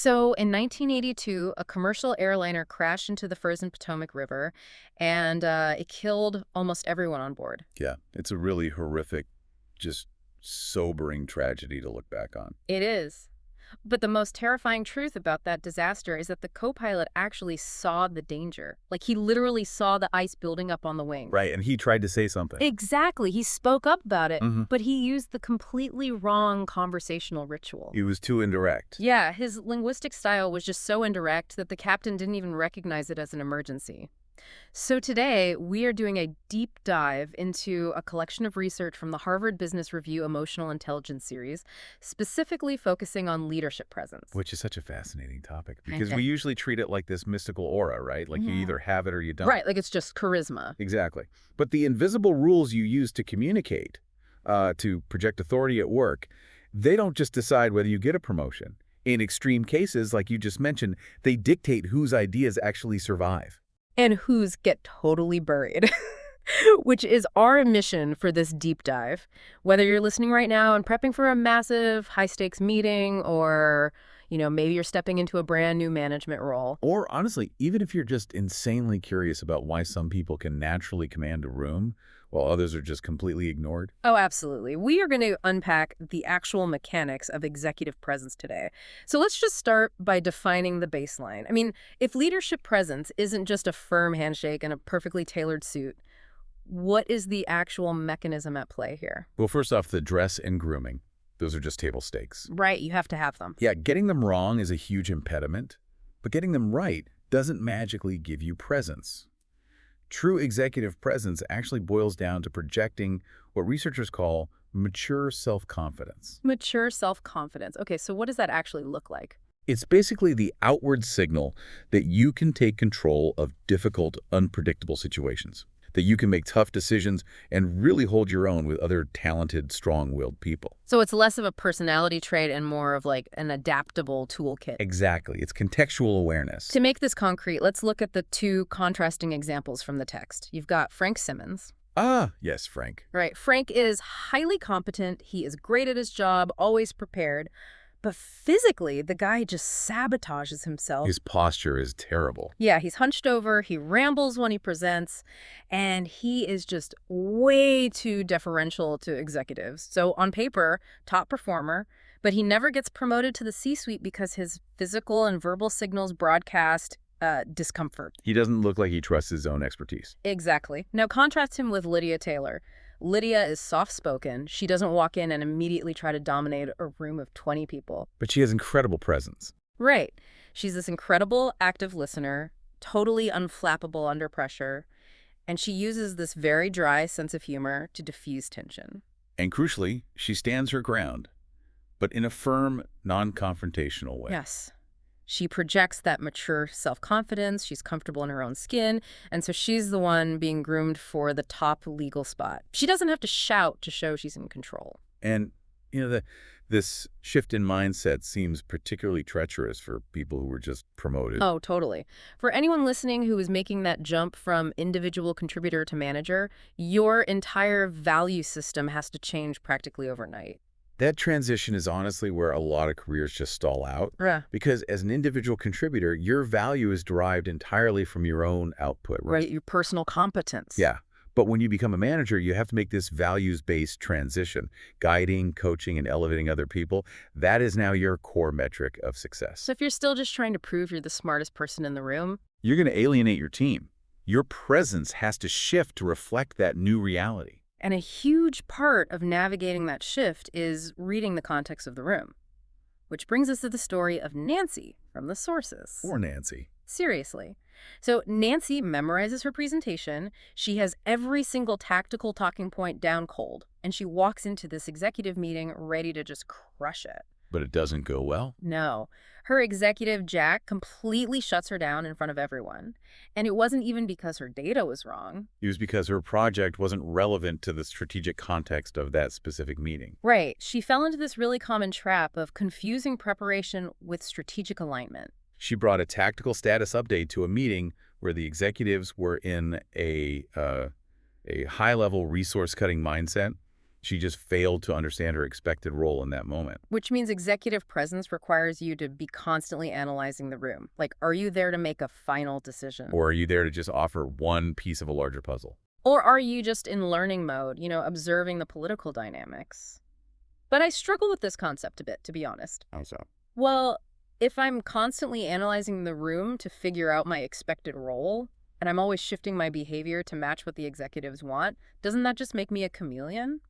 So in 1982, a commercial airliner crashed into the frozen Potomac River, and it killed almost everyone on board. Yeah, it's a really horrific, just sobering tragedy to look back on. It is. But the most terrifying truth about that disaster is that the co-pilot actually saw the danger. Like, he literally saw the ice building up on the wing. Right, and he tried to say something. Exactly. He spoke up about it, hmm but he used the completely wrong conversational ritual. He was too indirect. Yeah, his linguistic style was just so indirect that the captain didn't even recognize it as an emergency. So today, we are doing a deep dive into a collection of research from the Harvard Business Review Emotional Intelligence series, specifically focusing on leadership presence. Which is such a fascinating topic because we usually treat it like this mystical aura, right? Like you either have it or you don't. Right, like it's just charisma. Exactly. But the invisible rules you use to communicate, to project authority at work, they don't just decide whether you get a promotion. In extreme cases, like you just mentioned, they dictate whose ideas actually survive. And whose get totally buried, which is our mission for this deep dive. Whether you're listening right now and prepping for a massive high-stakes meeting or, maybe you're stepping into a brand new management role. Or honestly, even if you're just insanely curious about why some people can naturally command a room while others are just completely ignored. Oh, absolutely. We are going to unpack the actual mechanics of executive presence today. So let's just start by defining the baseline. I mean, if leadership presence isn't just a firm handshake and a perfectly tailored suit, what is the actual mechanism at play here? Well, first off, the dress and grooming. Those are just table stakes. Right, you have to have them. Yeah, getting them wrong is a huge impediment, but getting them right doesn't magically give you presence. True executive presence actually boils down to projecting what researchers call mature self-confidence. Mature self-confidence. Okay, so what does that actually look like? It's basically the outward signal that you can take control of difficult, unpredictable situations, that you can make tough decisions and really hold your own with other talented, strong-willed people. So it's less of a personality trait and more of like an adaptable toolkit. Exactly. It's contextual awareness. To make this concrete, let's look at the two contrasting examples from the text. You've got Frank Simmons. Ah, yes, Frank. Right. Frank is highly competent. He is great at his job, always prepared. But physically, the guy just sabotages himself. His posture is terrible. Yeah, he's hunched over, he rambles when he presents, and he is just way too deferential to executives. So on paper, top performer, but he never gets promoted to the C-suite because his physical and verbal signals broadcast discomfort. He doesn't look like he trusts his own expertise. Exactly. Now contrast him with Lydia Taylor. Lydia is soft-spoken. She doesn't walk in and immediately try to dominate a room of 20 people. But she has incredible presence. Right. She's this incredible active listener, totally unflappable under pressure, and she uses this very dry sense of humor to diffuse tension. And crucially, she stands her ground, but in a firm, non-confrontational way. Yes. She projects that mature self-confidence. She's comfortable in her own skin. And so she's the one being groomed for the top legal spot. She doesn't have to shout to show she's in control. And, this shift in mindset seems particularly treacherous for people who were just promoted. Oh, totally. For anyone listening who is making that jump from individual contributor to manager, your entire value system has to change practically overnight. That transition is honestly where a lot of careers just stall out. Yeah. Because as an individual contributor, your value is derived entirely from your own output. Right, your personal competence. Yeah. But when you become a manager, you have to make this values-based transition, guiding, coaching, and elevating other people. That is now your core metric of success. So if you're still just trying to prove you're the smartest person in the room, you're going to alienate your team. Your presence has to shift to reflect that new reality. and a huge part of navigating that shift is reading the context of the room. Which brings us to the story of Nancy from the sources. Poor Nancy. Seriously. So Nancy memorizes her presentation. She has every single tactical talking point down cold. And she walks into this executive meeting ready to just crush it. But it doesn't go well? No. Her executive, Jack, completely shuts her down in front of everyone. And it wasn't even because her data was wrong. It was because her project wasn't relevant to the strategic context of that specific meeting. Right. She fell into this really common trap of confusing preparation with strategic alignment. She brought a tactical status update to a meeting where the executives were in a high-level resource-cutting mindset, She just failed to understand her expected role in that moment. Which means executive presence requires you to be constantly analyzing the room. Like, are you there to make a final decision? Or are you there to just offer one piece of a larger puzzle? Or are you just in learning mode, observing the political dynamics? But I struggle with this concept a bit, to be honest. How so? Well, if I'm constantly analyzing the room to figure out my expected role, and I'm always shifting my behavior to match what the executives want, doesn't that just make me a chameleon?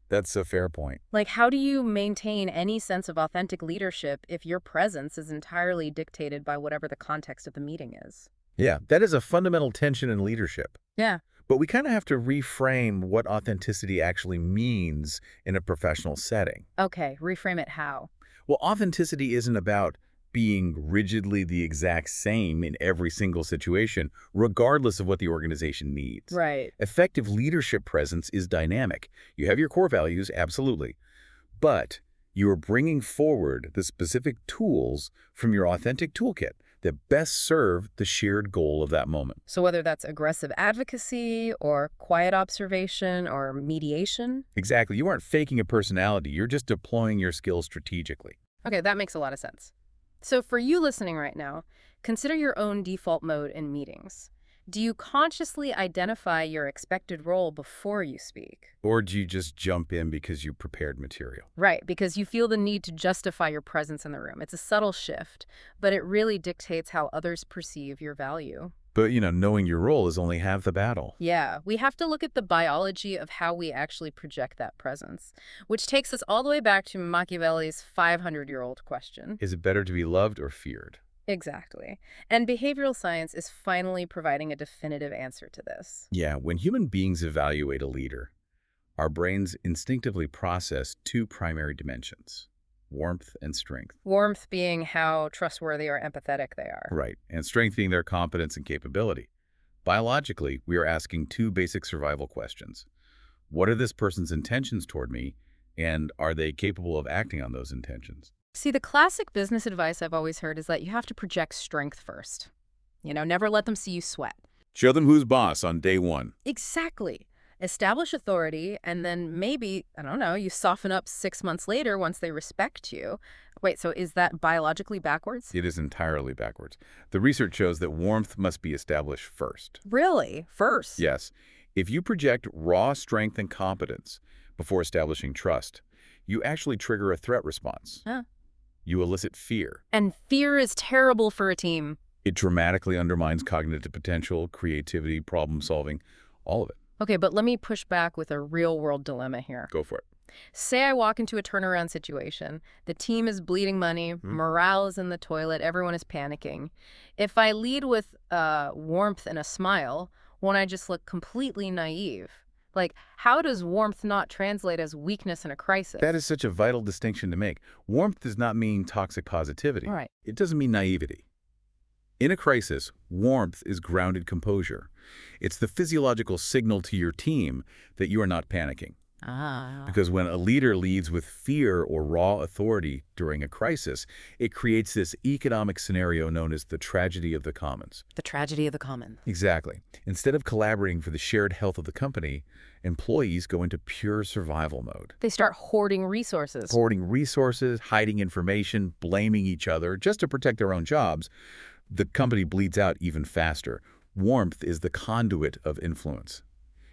That's a fair point. Like, how do you maintain any sense of authentic leadership if your presence is entirely dictated by whatever the context of the meeting is? Yeah, that is a fundamental tension in leadership. Yeah. But we kind of have to reframe what authenticity actually means in a professional setting. Okay, reframe it how? Well, authenticity isn't about being rigidly the exact same in every single situation, regardless of what the organization needs. Right. Effective leadership presence is dynamic. You have your core values, absolutely. But you are bringing forward the specific tools from your authentic toolkit that best serve the shared goal of that moment. So whether that's aggressive advocacy or quiet observation or mediation? Exactly. You aren't faking a personality. You're just deploying your skills strategically. Okay, that makes a lot of sense. So for you listening right now, consider your own default mode in meetings. Do you consciously identify your expected role before you speak? Or do you just jump in because you prepared material? Right, because you feel the need to justify your presence in the room. It's a subtle shift, but it really dictates how others perceive your value. But, knowing your role is only half the battle. Yeah, we have to look at the biology of how we actually project that presence, which takes us all the way back to Machiavelli's 500-year-old question. Is it better to be loved or feared? Exactly. And behavioral science is finally providing a definitive answer to this. Yeah, when human beings evaluate a leader, our brains instinctively process two primary dimensions: warmth and strength. Warmth being how trustworthy or empathetic they are. Right, and strength being their competence and capability. Biologically, we are asking two basic survival questions. What are this person's intentions toward me, and are they capable of acting on those intentions? See, the classic business advice I've always heard is that you have to project strength first. Never let them see you sweat. Show them who's boss on day one. Exactly. Establish authority, and then maybe, I don't know, you soften up 6 months later once they respect you. Wait, so is that biologically backwards? It is entirely backwards. The research shows that warmth must be established first. Really? First? Yes. If you project raw strength and competence before establishing trust, you actually trigger a threat response. Huh. You elicit fear. And fear is terrible for a team. It dramatically undermines cognitive potential, creativity, problem solving, all of it. Okay, but let me push back with a real-world dilemma here. Go for it. Say I walk into a turnaround situation. The team is bleeding money, morale is in the toilet, everyone is panicking. If I lead with warmth and a smile, won't I just look completely naive? Like, how does warmth not translate as weakness in a crisis? That is such a vital distinction to make. Warmth does not mean toxic positivity. Right. It doesn't mean naivety. In a crisis, warmth is grounded composure. It's the physiological signal to your team that you are not panicking. Because when a leader leads with fear or raw authority during a crisis, it creates this economic scenario known as the tragedy of the commons. The tragedy of the common. Exactly. Instead of collaborating for the shared health of the company, employees go into pure survival mode. They start hoarding resources. Hoarding resources, hiding information, blaming each other just to protect their own jobs. The company bleeds out even faster. Warmth is the conduit of influence.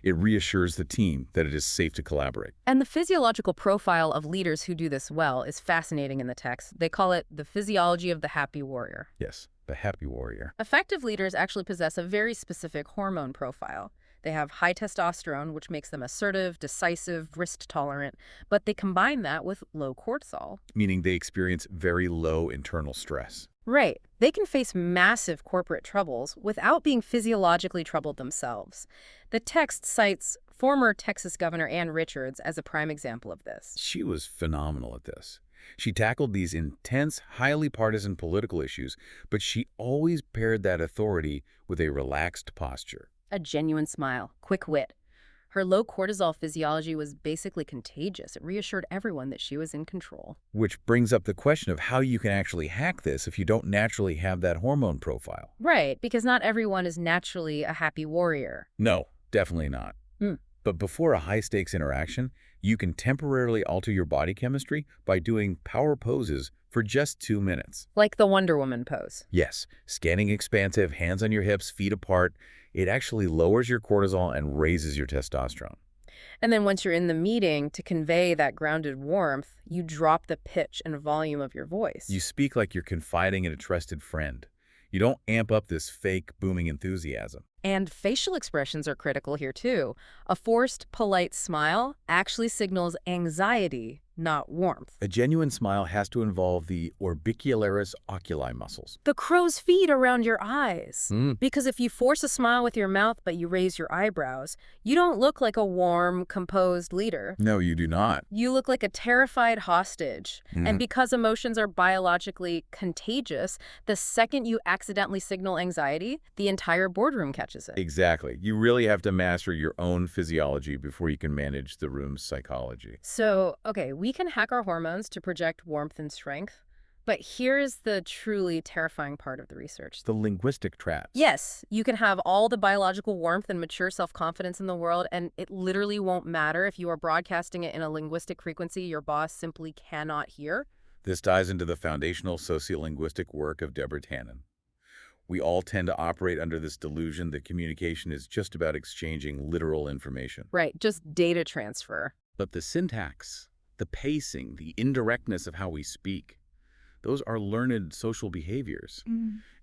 It reassures the team that it is safe to collaborate. And the physiological profile of leaders who do this well is fascinating in the text. They call it the physiology of the happy warrior. Yes, the happy warrior. Effective leaders actually possess a very specific hormone profile. They have high testosterone, which makes them assertive, decisive, risk-tolerant, but they combine that with low cortisol. Meaning they experience very low internal stress. Right. They can face massive corporate troubles without being physiologically troubled themselves. The text cites former Texas Governor Ann Richards as a prime example of this. She was phenomenal at this. She tackled these intense, highly partisan political issues, but she always paired that authority with a relaxed posture. A genuine smile, quick wit. Her low cortisol physiology was basically contagious. It reassured everyone that she was in control. Which brings up the question of how you can actually hack this if you don't naturally have that hormone profile. Right, because not everyone is naturally a happy warrior. No, definitely not. But before a high-stakes interaction, You can temporarily alter your body chemistry by doing power poses for just 2 minutes. Like the Wonder Woman pose. Yes, standing expansive, hands on your hips, feet apart, it actually lowers your cortisol and raises your testosterone. And then once you're in the meeting, to convey that grounded warmth, you drop the pitch and volume of your You voice. speak like you're confiding in a trusted friend. You don't amp up this fake, booming enthusiasm. And facial expressions are critical here too. A forced, polite smile actually signals anxiety, not warmth. A genuine smile has to involve the orbicularis oculi muscles. The crow's feet around your eyes. Mm. Because if you force a smile with your mouth but you raise your eyebrows, you don't look like a warm, composed leader. No, you do not. You look like a terrified hostage. And because emotions are biologically contagious, the second you accidentally signal anxiety, the entire boardroom catches it. Exactly. You really have to master your own physiology before you can manage the room's psychology. So, okay, we can hack our hormones to project warmth and strength, but here's the truly terrifying part of the research. The linguistic traps. Yes, you can have all the biological warmth and mature self-confidence in the world, and it literally won't matter if you are broadcasting it in a linguistic frequency your boss simply cannot hear. This ties into the foundational sociolinguistic work of Deborah Tannen. We all tend to operate under this delusion that communication is just about exchanging literal information. Right, just data transfer. But the syntax, the pacing, the indirectness of how we speak, those are learned social behaviors.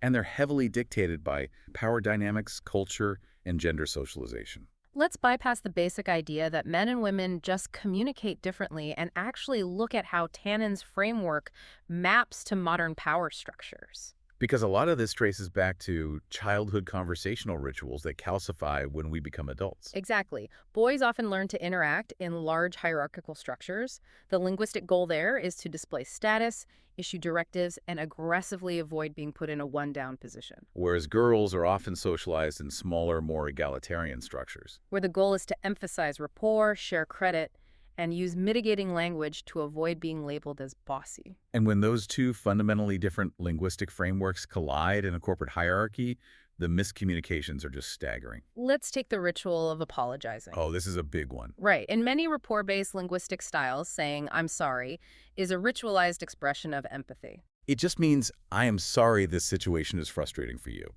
And they're heavily dictated by power dynamics, culture, and gender socialization. Let's bypass the basic idea that men and women just communicate differently and actually look at how Tannen's framework maps to modern power structures. Because a lot of this traces back to childhood conversational rituals that calcify when we become adults. Exactly. Boys often learn to interact in large hierarchical structures. The linguistic goal there is to display status, issue directives, and aggressively avoid being put in a one-down position, Whereas girls are often socialized in smaller, more egalitarian structures. where the goal is to emphasize rapport, share credit, and use mitigating language to avoid being labeled as bossy. And when those two fundamentally different linguistic frameworks collide in a corporate hierarchy, the miscommunications are just staggering. Let's take the ritual of apologizing. Oh, this is a big one. Right. In many rapport-based linguistic styles, saying, "I'm sorry," is a ritualized expression of empathy. It just means, I am sorry this situation is frustrating for you.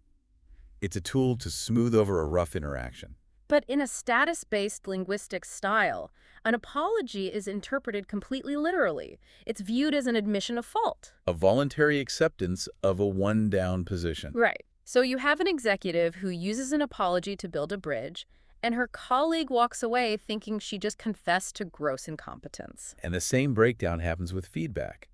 It's a tool to smooth over a rough interaction. But in a status-based linguistic style, an apology is interpreted completely literally. It's viewed as an admission of fault. A voluntary acceptance of a one-down position. Right. So you have an executive who uses an apology to build a bridge, and her colleague walks away thinking she just confessed to gross incompetence. And the same breakdown happens with feedback.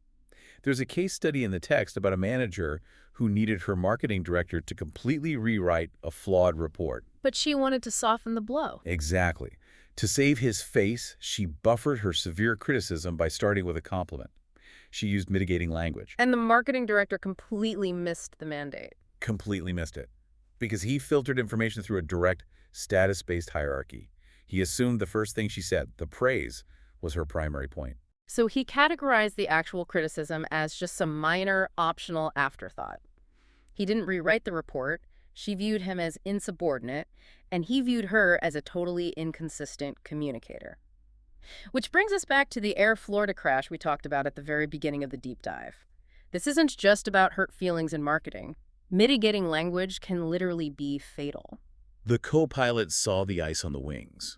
There's a case study in the text about a manager who needed her marketing director to completely rewrite a flawed report. But she wanted to soften the blow. Exactly. To save his face, she buffered her severe criticism by starting with a compliment. She used mitigating language. And the marketing director completely missed the mandate. Completely missed it. Because he filtered information through a direct, status-based hierarchy. He assumed the first thing she said, the praise, was her primary point. So he categorized the actual criticism as just some minor, optional afterthought. He didn't rewrite the report. She viewed him as insubordinate, and he viewed her as a totally inconsistent communicator. Which brings us back to the Air Florida crash we talked about at the very beginning of the deep dive. This isn't just about hurt feelings in marketing. Mitigating language can literally be fatal. The co-pilot saw the ice on the wings.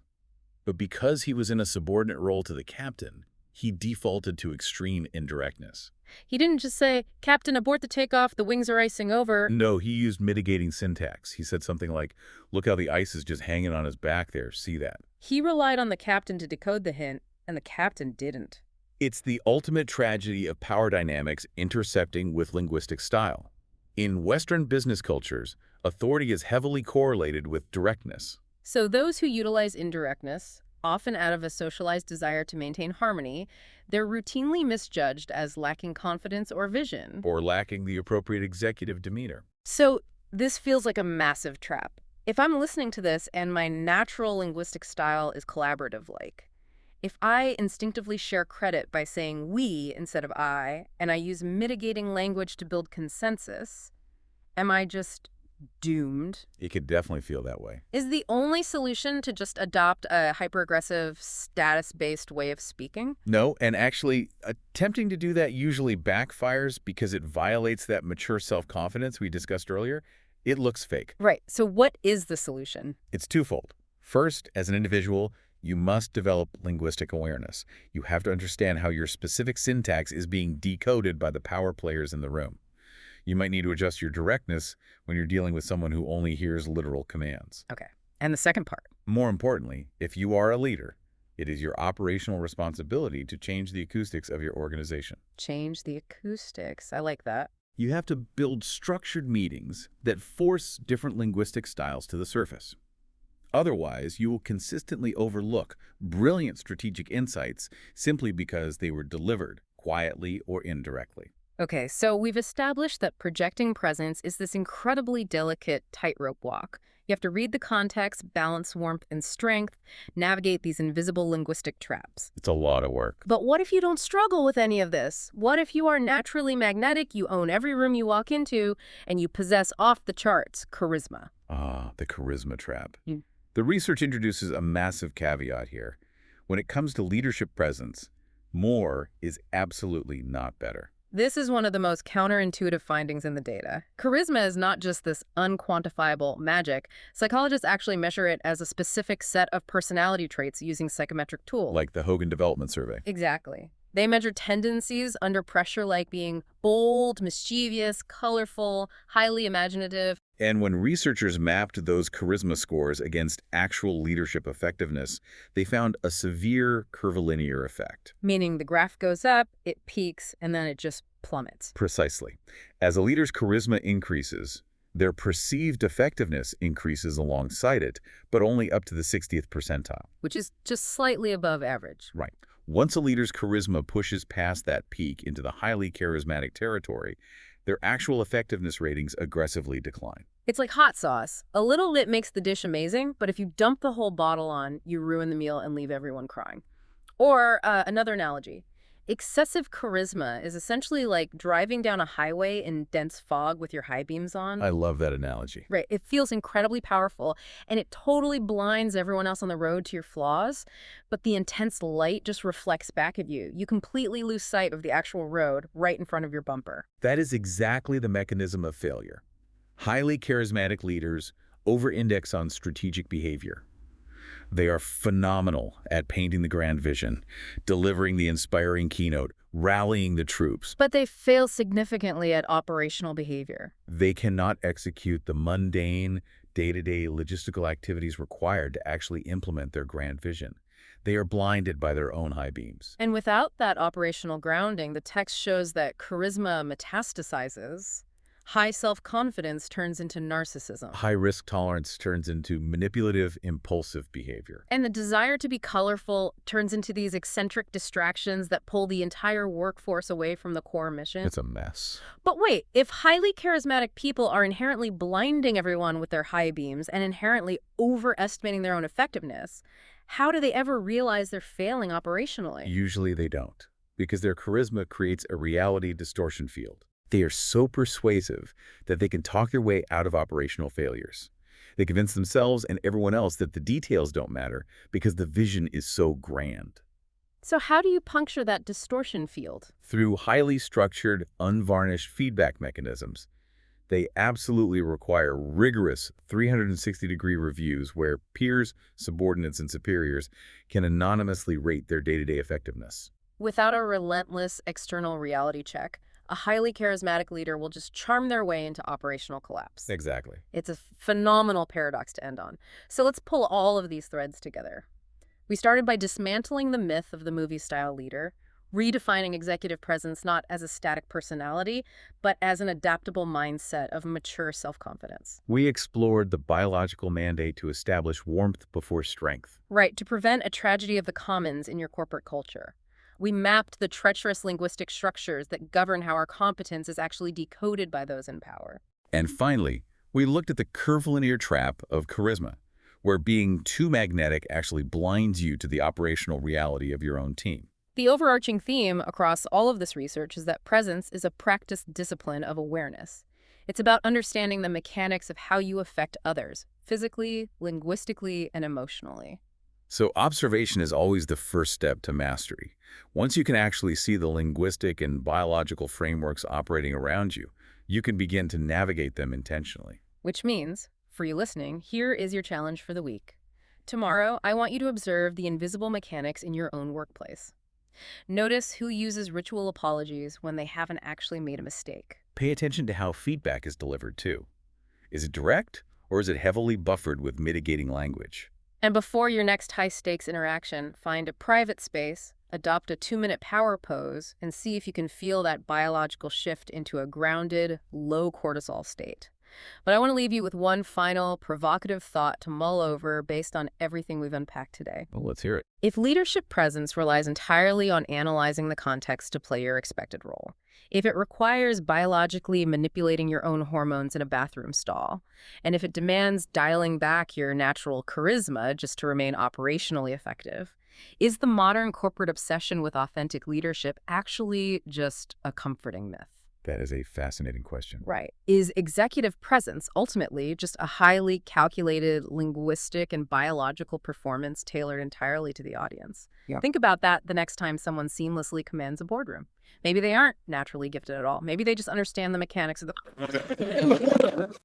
But because he was in a subordinate role to the captain, he defaulted to extreme indirectness. He didn't just say, "Captain, abort the takeoff, the wings are icing over." No, he used mitigating syntax. He said something like, look how the ice is just hanging on his back there, see that? He relied on the captain to decode the hint, and the captain didn't. It's the ultimate tragedy of power dynamics intersecting with linguistic style. In Western business cultures, authority is heavily correlated with directness. So those who utilize indirectness, often out of a socialized desire to maintain harmony, they're routinely misjudged as lacking confidence or vision. Or lacking the appropriate executive demeanor. So this feels like a massive trap. If I'm listening to this and my natural linguistic style is collaborative-like, if I instinctively share credit by saying we instead of I, and I use mitigating language to build consensus, am I just doomed. It could definitely feel that way. Is the only solution to just adopt a hyper-aggressive, status-based way of speaking? No, and actually, attempting to do that usually backfires because it violates that mature self-confidence we discussed earlier. It looks fake. Right. So what is the solution? It's twofold. First, as an individual, you must develop linguistic awareness. You have to understand how your specific syntax is being decoded by the power players in the room. You might need to adjust your directness when you're dealing with someone who only hears literal commands. Okay. And the second part? More importantly, if you are a leader, it is your operational responsibility to change the acoustics of your organization. Change the acoustics. I like that. You have to build structured meetings that force different linguistic styles to the surface. Otherwise, you will consistently overlook brilliant strategic insights simply because they were delivered quietly or indirectly. Okay, so we've established that projecting presence is this incredibly delicate tightrope walk. You have to read the context, balance warmth and strength, navigate these invisible linguistic traps. It's a lot of work. But what if you don't struggle with any of this? What if you are naturally magnetic, you own every room you walk into, and you possess off-the-charts charisma? Ah, the charisma trap. Mm. The research introduces a massive caveat here. When it comes to leadership presence, more is absolutely not better. This is one of the most counterintuitive findings in the data. Charisma is not just this unquantifiable magic. Psychologists actually measure it as a specific set of personality traits using psychometric tools. Like the Hogan Development Survey. Exactly. They measure tendencies under pressure like being bold, mischievous, colorful, highly imaginative. And when researchers mapped those charisma scores against actual leadership effectiveness, they found a severe curvilinear effect. Meaning the graph goes up, it peaks, and then it just plummets. Precisely. As a leader's charisma increases, their perceived effectiveness increases alongside it, but only up to the 60th percentile. Which is just slightly above average. Right. Once a leader's charisma pushes past that peak into the highly charismatic territory, their actual effectiveness ratings aggressively decline. It's like hot sauce. A little bit makes the dish amazing, but if you dump the whole bottle on, you ruin the meal and leave everyone crying. Or another analogy. Excessive charisma is essentially like driving down a highway in dense fog with your high beams on. I love that analogy. Right. It feels incredibly powerful, and it totally blinds everyone else on the road to your flaws, but the intense light just reflects back at you. You completely lose sight of the actual road right in front of your bumper. That is exactly the mechanism of failure. Highly charismatic leaders over-index on strategic behavior. They are phenomenal at painting the grand vision, delivering the inspiring keynote, rallying the troops. But they fail significantly at operational behavior. They cannot execute the mundane, day-to-day logistical activities required to actually implement their grand vision. They are blinded by their own high beams. And without that operational grounding, the text shows that charisma metastasizes. High self-confidence turns into narcissism. High risk tolerance turns into manipulative, impulsive behavior. And the desire to be colorful turns into these eccentric distractions that pull the entire workforce away from the core mission. It's a mess. But wait, if highly charismatic people are inherently blinding everyone with their high beams and inherently overestimating their own effectiveness, how do they ever realize they're failing operationally? Usually they don't, because their charisma creates a reality distortion field. They are so persuasive that they can talk their way out of operational failures. They convince themselves and everyone else that the details don't matter because the vision is so grand. So how do you puncture that distortion field? Through highly structured, unvarnished feedback mechanisms. They absolutely require rigorous 360-degree reviews where peers, subordinates, and superiors can anonymously rate their day-to-day effectiveness. Without a relentless external reality check, a highly charismatic leader will just charm their way into operational collapse. Exactly. It's a phenomenal paradox to end on. So let's pull all of these threads together. We started by dismantling the myth of the movie-style leader, redefining executive presence not as a static personality, but as an adaptable mindset of mature self-confidence. We explored the biological mandate to establish warmth before strength. Right, to prevent a tragedy of the commons in your corporate culture. We mapped the treacherous linguistic structures that govern how our competence is actually decoded by those in power. And finally, we looked at the curvilinear trap of charisma, where being too magnetic actually blinds you to the operational reality of your own team. The overarching theme across all of this research is that presence is a practiced discipline of awareness. It's about understanding the mechanics of how you affect others, physically, linguistically, and emotionally. So observation is always the first step to mastery. Once you can actually see the linguistic and biological frameworks operating around you, you can begin to navigate them intentionally. Which means, for you listening, here is your challenge for the week. Tomorrow, I want you to observe the invisible mechanics in your own workplace. Notice who uses ritual apologies when they haven't actually made a mistake. Pay attention to how feedback is delivered, too. Is it direct, or is it heavily buffered with mitigating language? And before your next high-stakes interaction, find a private space, adopt a 2-minute power pose, and see if you can feel that biological shift into a grounded, low cortisol state. But I want to leave you with one final provocative thought to mull over based on everything we've unpacked today. Oh, let's hear it. If leadership presence relies entirely on analyzing the context to play your expected role, if it requires biologically manipulating your own hormones in a bathroom stall, and if it demands dialing back your natural charisma just to remain operationally effective, is the modern corporate obsession with authentic leadership actually just a comforting myth? That is a fascinating question. Right. Is executive presence ultimately just a highly calculated linguistic and biological performance tailored entirely to the audience? Yeah. Think about that the next time someone seamlessly commands a boardroom. Maybe they aren't naturally gifted at all. Maybe they just understand the mechanics of the